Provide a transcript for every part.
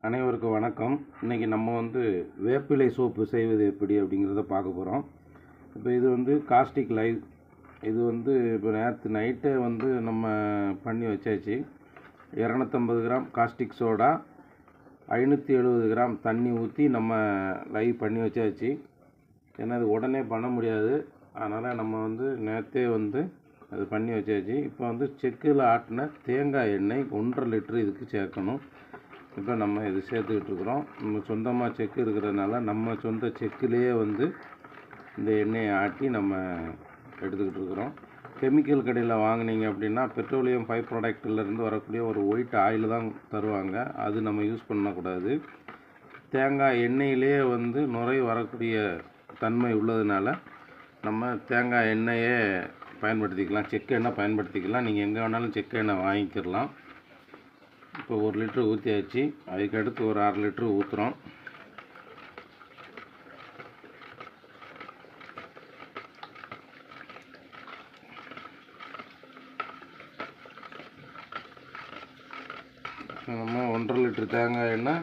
அனைவருக்கும் வணக்கம். இன்றைக்கி நம்ம வேப்பிலை சோப்பு செய்வது எப்படி அப்படிங்கிறத பார்க்க போகிறோம். இப்போ இது காஸ்டிக் லைவ். இது இப்போ நேற்று நைட்டே நம்ம பண்ணி வச்சாச்சு. 250 கிராம் காஸ்டிக் சோடா, 570 கிராம் தண்ணி ஊற்றி நம்ம லைவ் பண்ணி வச்சாச்சு. ஏன்னா அது உடனே பண்ண முடியாது, அதனால் நம்ம நேற்றே அது பண்ணி வச்சாச்சு. இப்போ செக்கில் ஆட்டின தேங்காய் எண்ணெய் 1.5 லிட்டரு இதுக்கு சேர்க்கணும். இப்போ நம்ம இது சேர்த்துக்கிட்டு இருக்கிறோம். நம்ம சொந்தமாக செக்கு இருக்கிறதுனால நம்ம சொந்த செக்கிலேயே இந்த எண்ணெயை ஆட்டி நம்ம எடுத்துக்கிட்டு இருக்கிறோம். கெமிக்கல் கடையில் வாங்கினீங்க அப்படின்னா பெட்ரோலியம் பை ப்ராடக்ட்லேருந்து வரக்கூடிய ஒரு ஒயிட் ஆயில் தான் தருவாங்க. அது நம்ம யூஸ் பண்ணக்கூடாது. தேங்காய் எண்ணெயிலேயே நுரை வரக்கூடிய தன்மை உள்ளதுனால நம்ம தேங்காய் எண்ணெயே பயன்படுத்திக்கலாம், செக்கு எண்ணெய் பயன்படுத்திக்கலாம். நீங்கள் எங்கே வேணாலும் செக்கு எண்ணெய் வாங்கிக்கிடலாம். இப்போ 1 லிட்டரு ஊற்றியாச்சு. அதுக்கு அடுத்து ஒரு 1/2 லிட்டரு ஊற்றுறோம். நம்ம 1.5 லிட்டரு தேங்காய் எண்ணெய்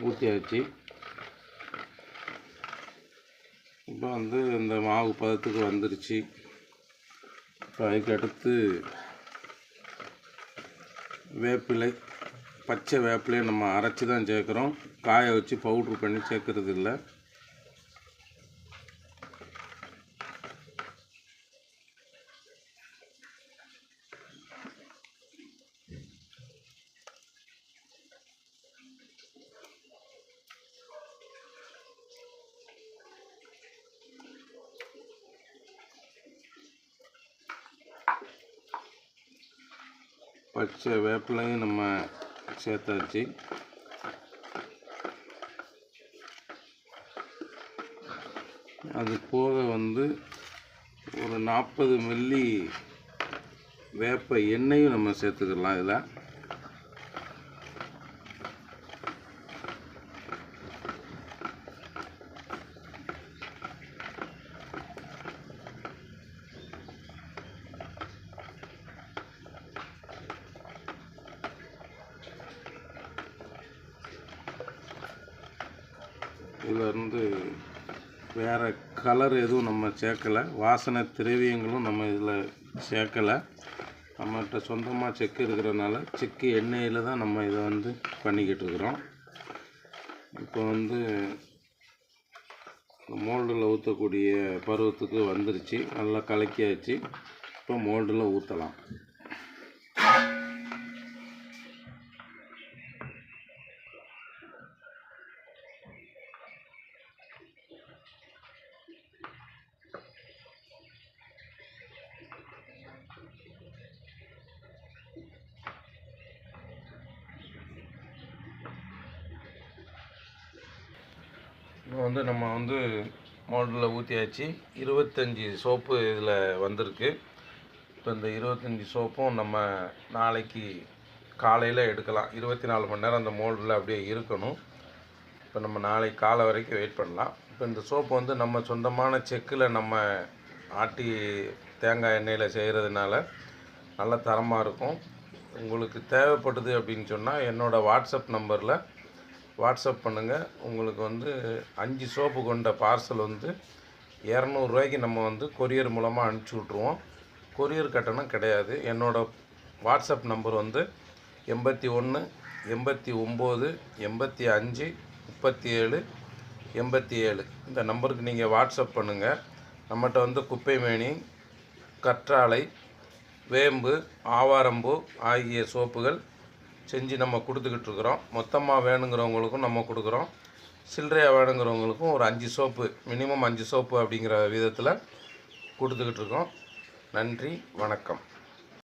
ஊற்றியாச்சு. இப்போ இந்த மாவு பதத்துக்கு வந்துருச்சு. இப்போ அதுக்கு அடுத்து வேப்பிலை, பச்சை வேப்பிலையை நம்ம அரைச்சி தான் சேர்க்குறோம். காய வச்சு பவுட்ரு பண்ணி சேர்க்கறது இல்லை. பச்சை வேப்பிலையும் நம்ம சேர்த்தாச்சு. அது போக ஒரு 40 மில்லி வேப்ப எண்ணெயும் நம்ம சேர்த்துக்கலாம். இதில் இதில் வேறு கலர் எதுவும் நம்ம சேர்க்கலை. வாசனை திரவியங்களும் நம்ம இதில் சேர்க்கலை. நம்மகிட்ட சொந்தமாக செக்கு இருக்கிறதுனால செக்கு எண்ணெயில் தான் நம்ம இதை பண்ணிக்கிட்டு இருக்கிறோம். இப்போ மோல்டில் ஊற்றக்கூடிய பருவத்துக்கு வந்துருச்சு. நல்லா கலக்கியாச்சு. இப்போ மோல்டில் ஊற்றலாம். இப்போ நம்ம மோல்டில் ஊற்றியாச்சு. 25 சோப்பு இதில் வந்திருக்கு. இப்போ இந்த 25 சோப்பும் நம்ம நாளைக்கு காலையில் எடுக்கலாம். 24 மணி நேரம் அந்த மோல்டில் அப்படியே இருக்கணும். இப்போ நம்ம நாளைக்கு காலை வரைக்கும் வெயிட் பண்ணலாம். இப்போ இந்த சோப்பு நம்ம சொந்தமான செக்கில் நம்ம ஆட்டி தேங்காய் எண்ணெயில் செய்கிறதுனால நல்ல தரமாக இருக்கும். உங்களுக்கு தேவைப்படுது அப்படின்னு சொன்னால் என்னோடய வாட்ஸ்அப் நம்பரில் வாட்ஸ்அப் பண்ணுங்கள். உங்களுக்கு 5 சோப்பு கொண்ட பார்சல் 200 ரூபாய்க்கு நம்ம கொரியர் மூலமாக அனுப்பிச்சி விட்ருவோம். கொரியர் கட்டணம் கிடையாது. என்னோடய வாட்ஸ்அப் நம்பர் 81 89 85 37 87. இந்த நம்பருக்கு நீங்கள் வாட்ஸ்அப் பண்ணுங்கள். நம்மகிட்ட குப்பைமேனி, கற்றாழை, வேம்பு, ஆவாரம்பூ ஆகிய சோப்புகள் செஞ்சு நம்ம கொடுத்துக்கிட்டு இருக்கிறோம். மொத்தமாக வேணுங்கிறவங்களுக்கும் நம்ம கொடுக்குறோம். சில்லறையாக வேணுங்கிறவங்களுக்கும் ஒரு 5 சோப்பு, மினிமம் 5 சோப்பு அப்படிங்கிற விதத்தில் கொடுத்துக்கிட்டு இருக்கோம். நன்றி, வணக்கம்.